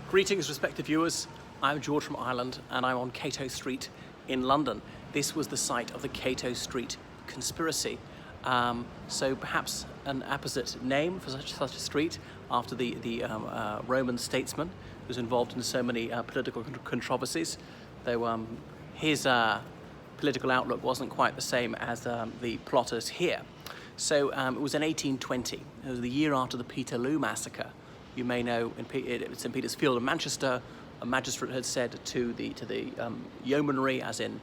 Greetings, respected viewers. I'm George from Ireland and I'm on Cato Street in London. This was the site of the Cato Street conspiracy. So perhaps an apposite name for such a street after the Roman statesman who was involved in so many political controversies, though his political outlook wasn't quite the same as the plotters here. So it was in 1820. It was the year after the Peterloo massacre. You may know in St. Peter's Field in Manchester, a magistrate had said to the yeomanry, as in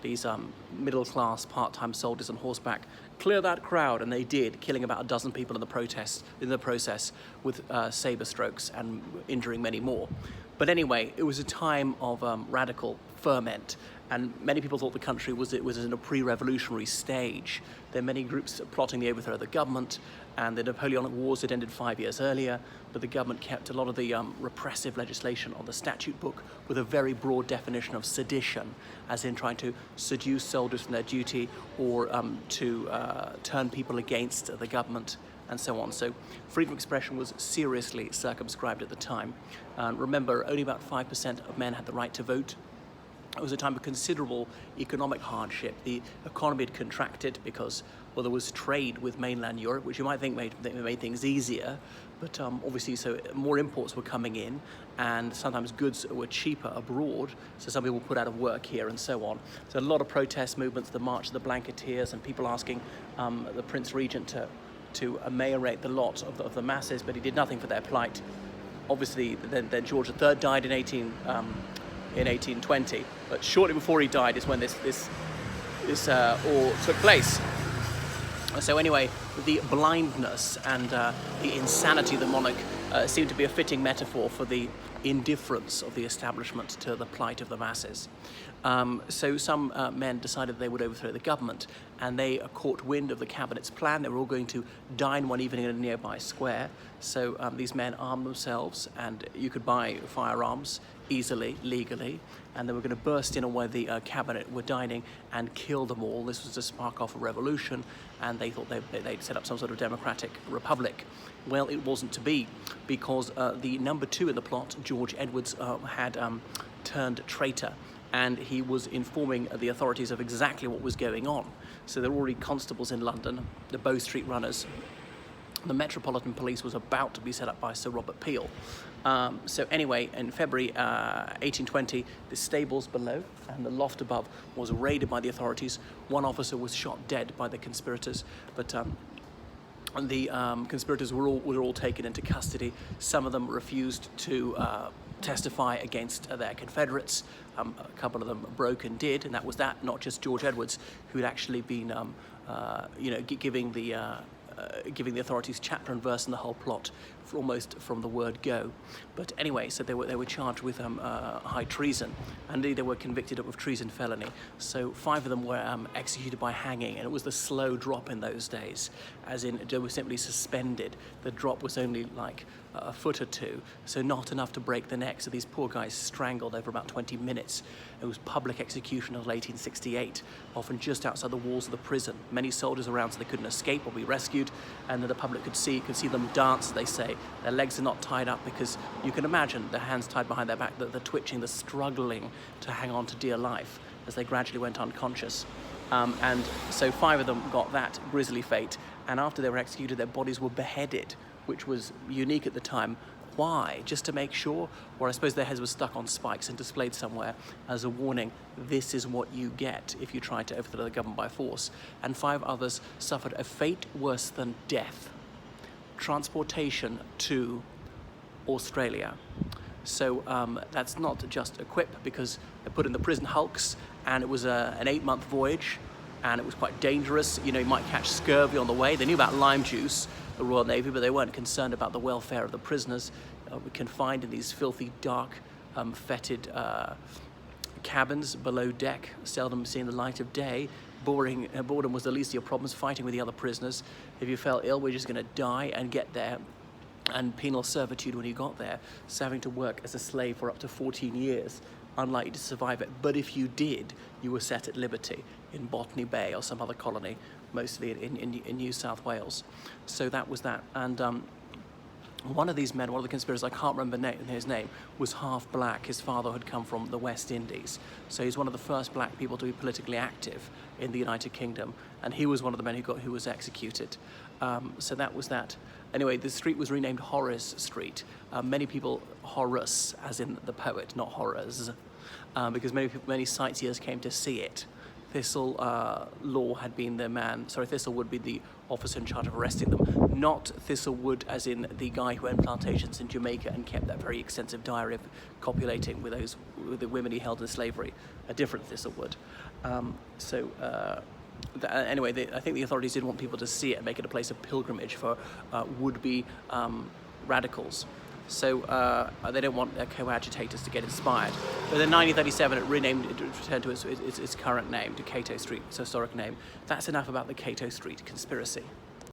these middle-class part-time soldiers on horseback, clear that crowd, and they did, killing about a dozen people in the process with saber strokes and injuring many more. But anyway, it was a time of radical ferment, and many people thought the country was in a pre-revolutionary stage. There are many groups plotting the overthrow of the government, and the Napoleonic Wars had ended 5 years earlier, but the government kept a lot of the repressive legislation on the statute book with a very broad definition of sedition, as in trying to seduce soldiers from their duty or to turn people against the government and so on. So freedom of expression was seriously circumscribed at the time. Remember, only about 5% of men had the right to vote. It was a time of considerable economic hardship. The economy had contracted because, well, there was trade with mainland Europe, which you might think made things easier, but obviously so more imports were coming in, and sometimes goods were cheaper abroad, so some people put out of work here and so on. So a lot of protest movements, the March of the Blanketeers, and people asking the Prince Regent to ameliorate the lot of the masses, but he did nothing for their plight. Obviously, then George III died in 1820, but shortly before he died is when this all took place. So anyway, the blindness and the insanity of the monarch seemed to be a fitting metaphor for the indifference of the establishment to the plight of the masses. So some men decided they would overthrow the government, and they caught wind of the cabinet's plan. They were all going to dine one evening in a nearby square. So these men armed themselves, and you could buy firearms easily, legally, and they were going to burst in on where the cabinet were dining and kill them all. This was to spark off a revolution, and they thought they'd set up some sort of democratic republic. Well, it wasn't to be, because the number two in the plot, George Edwards, had turned traitor, and he was informing the authorities of exactly what was going on. So there were already constables in London, the Bow Street runners. The Metropolitan Police was about to be set up by Sir Robert Peel. So anyway, in February 1820, the stables below and the loft above was raided by the authorities. One officer was shot dead by the conspirators, but the conspirators were all taken into custody. Some of them refused to testify against their Confederates. A couple of them broke and did, and that was that. Not just George Edwards, who had actually been, giving the authorities chapter and verse in the whole plot, almost from the word go. But anyway, so they were charged with high treason, and they were convicted of treason felony. So 5 of them were executed by hanging, and it was the slow drop in those days, as in they were simply suspended. The drop was only like a foot or two, so not enough to break the neck. So these poor guys strangled over about 20 minutes. It was public execution until 1868, often just outside the walls of the prison. Many soldiers around so they couldn't escape or be rescued, and then the public could see them dance, they say. Their legs are not tied up because you can imagine their hands tied behind their back, the twitching, the struggling to hang on to dear life as they gradually went unconscious. And so 5 of them got that grisly fate, and after they were executed, their bodies were beheaded, which was unique at the time. Why? Just to make sure? Or I suppose their heads were stuck on spikes and displayed somewhere as a warning. This is what you get if you try to overthrow the government by force. And 5 others suffered a fate worse than death: transportation to Australia. So that's not just a quip, because they're put in the prison hulks, and it was an 8-month voyage, and it was quite dangerous. You know, you might catch scurvy on the way. They knew about lime juice, the Royal Navy, but they weren't concerned about the welfare of the prisoners, confined in these filthy, dark, fetid cabins below deck, seldom seeing the light of day. Boredom was the least of your problems, fighting with the other prisoners. If you fell ill, we're just going to die and get there. And penal servitude when you got there, so having to work as a slave for up to 14 years, unlikely to survive it. But if you did, you were set at liberty in Botany Bay or some other colony, mostly in New South Wales. So that was that. And One of these men, one of the conspirators, I can't remember his name, was half black. His father had come from the West Indies. So he's one of the first black people to be politically active in the United Kingdom. And he was one of the men who was executed. So that was that. Anyway, the street was renamed Horace Street. Many people, Horace, as in the poet, not horrors, because many sightseers came to see it. Thistle Law had been the man, sorry, Thistle would be the officer in charge of arresting them, not Thistlewood as in the guy who owned plantations in Jamaica and kept that very extensive diary of copulating with the women he held in slavery, a different Thistlewood. Anyway, I think the authorities didn't want people to see it and make it a place of pilgrimage for would-be radicals. So they don't want coagitators to get inspired. But in 1937, it returned to its current name, to Cato Street, its historic name. That's enough about the Cato Street conspiracy.